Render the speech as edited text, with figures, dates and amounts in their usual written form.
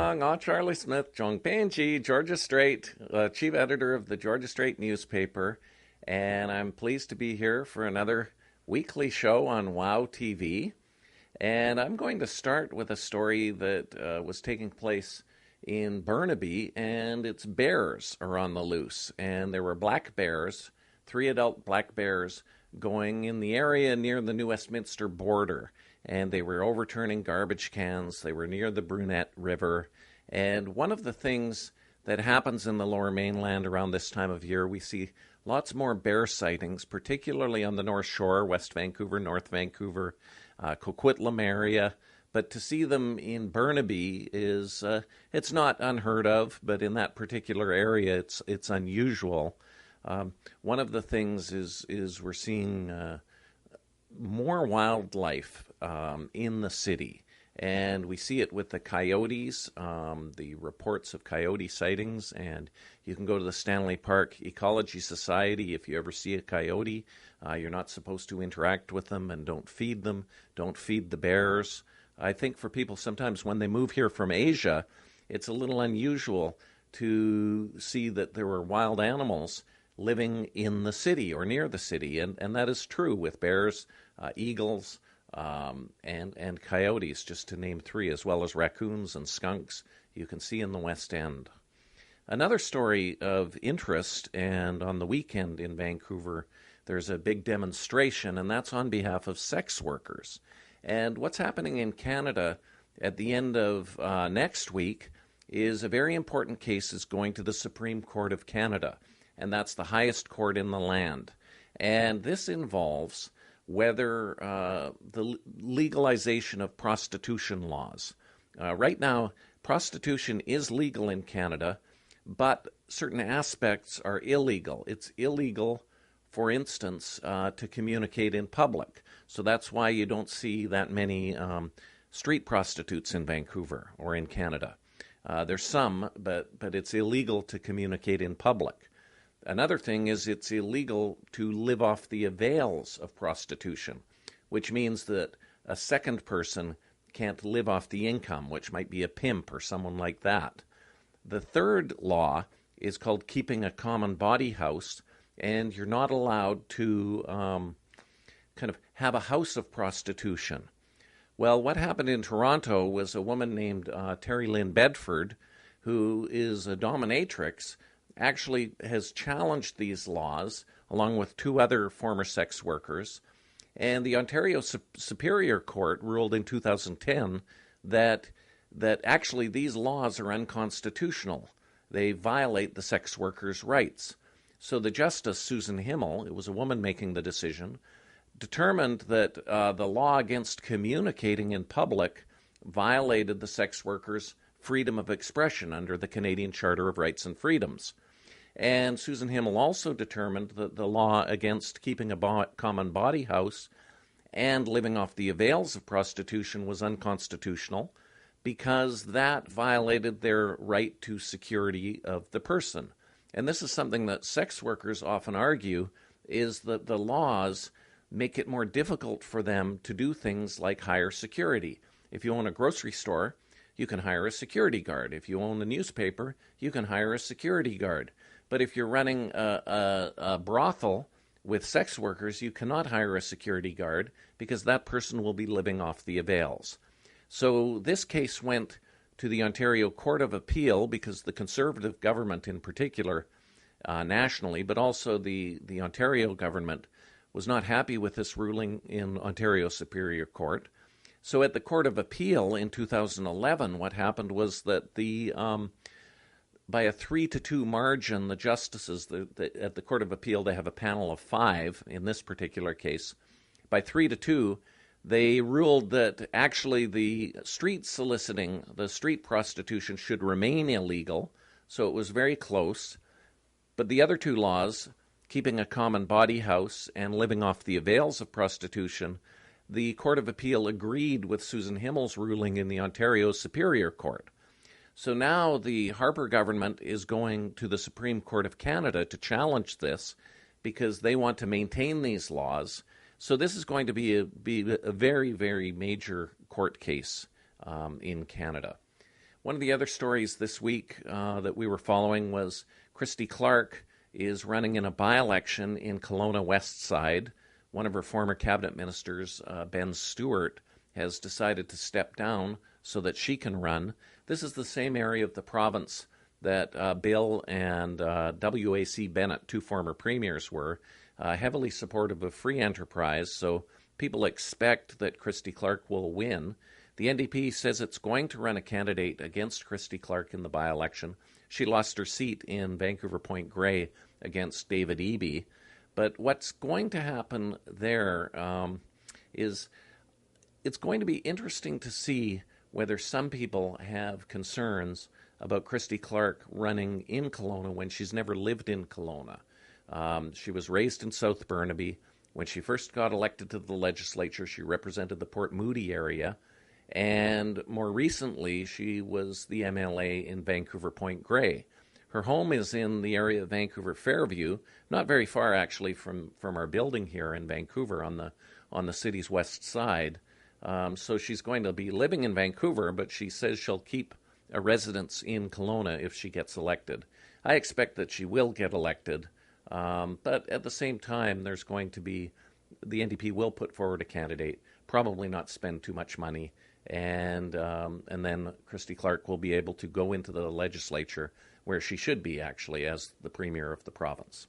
Charlie Smith, Jong Panji, Georgia Straight, chief editor of the Georgia Straight newspaper, and I'm pleased to be here for another weekly show on WOW TV. And I'm going to start with a story that was taking place in Burnaby, and its bears are on the loose. And there were black bears, 3 adult black bears, going in the area near the New Westminster border. And they were overturning garbage cans. They were near the Brunette River. And one of the things that happens in the Lower Mainland around this time of year, we see lots more bear sightings, particularly on the North Shore, West Vancouver, North Vancouver, Coquitlam area. But to see them in Burnaby is, it's not unheard of, but in that particular area, it's unusual. One of the things is we're seeing more wildlife in the city. And we see it with the coyotes, the reports of coyote sightings. And you can go to the Stanley Park Ecology Society. If you ever see a coyote, you're not supposed to interact with them and don't feed them. Don't feed the bears. I think for people sometimes when they move here from Asia, it's a little unusual to see that there were wild animals living in the city or near the city. And that is true with bears, eagles, and coyotes, just to name 3, as well as raccoons and skunks you can see in the West End. Another story of interest, and on the weekend in Vancouver, there's a big demonstration, and that's on behalf of sex workers. And what's happening in Canada at the end of next week is a very important case is going to the Supreme Court of Canada, and that's the highest court in the land. And this involves whether the legalization of prostitution laws. Right now, prostitution is legal in Canada, but certain aspects are illegal. It's illegal, for instance, to communicate in public. So that's why you don't see that many street prostitutes in Vancouver or in Canada. There's some, but it's illegal to communicate in public. Another thing is it's illegal to live off the avails of prostitution, which means that a second person can't live off the income, which might be a pimp or someone like that. The third law is called keeping a common body house, and you're not allowed to kind of have a house of prostitution. Well, what happened in Toronto was a woman named Terry Lynn Bedford, who is a dominatrix, actually has challenged these laws along with 2 other former sex workers. And the Ontario Superior Court ruled in 2010 that actually these laws are unconstitutional. They violate the sex workers' rights. So the Justice, Susan Himmel, it was a woman making the decision, determined that the law against communicating in public violated the sex workers' freedom of expression under the Canadian Charter of Rights and Freedoms. And Susan Himmel also determined that the law against keeping a common body house and living off the avails of prostitution was unconstitutional because that violated their right to security of the person. And this is something that sex workers often argue, is that the laws make it more difficult for them to do things like hire security. If you own a grocery store, you can hire a security guard. If you own a newspaper, you can hire a security guard. But if you're running a brothel with sex workers, you cannot hire a security guard because that person will be living off the avails. So this case went to the Ontario Court of Appeal because the Conservative government in particular, nationally, but also the Ontario government was not happy with this ruling in Ontario Superior Court. So at the Court of Appeal in 2011, what happened was that by a 3-2 margin, the justices at the Court of Appeal, they have a panel of 5 in this particular case. By 3-2, they ruled that actually the street soliciting, the street prostitution should remain illegal. So it was very close. But the other 2 laws, keeping a common body house and living off the avails of prostitution, the Court of Appeal agreed with Susan Himmel's ruling in the Ontario Superior Court. So now the Harper government is going to the Supreme Court of Canada to challenge this because they want to maintain these laws. So this is going to be a very, very major court case in Canada. One of the other stories this week that we were following was Christy Clark is running in a by-election in Kelowna West Side. One of her former cabinet ministers, Ben Stewart, has decided to step down so that she can run. This is the same area of the province that Bill and W.A.C. Bennett, two former premiers, were, heavily supportive of free enterprise, so people expect that Christy Clark will win. The NDP says it's going to run a candidate against Christy Clark in the by-election. She lost her seat in Vancouver Point Grey against David Eby. But what's going to happen there is it's going to be interesting to see whether some people have concerns about Christy Clark running in Kelowna when she's never lived in Kelowna. She was raised in South Burnaby. When she first got elected to the legislature, she represented the Port Moody area. And more recently, she was the MLA in Vancouver Point Grey. Her home is in the area of Vancouver Fairview, not very far actually from our building here in Vancouver on the city's west side. So she's going to be living in Vancouver, but she says she'll keep a residence in Kelowna if she gets elected. I expect that she will get elected, but at the same time, there's going to be, the NDP will put forward a candidate, probably not spend too much money, and then Christy Clark will be able to go into the legislature where she should be, actually, as the premier of the province.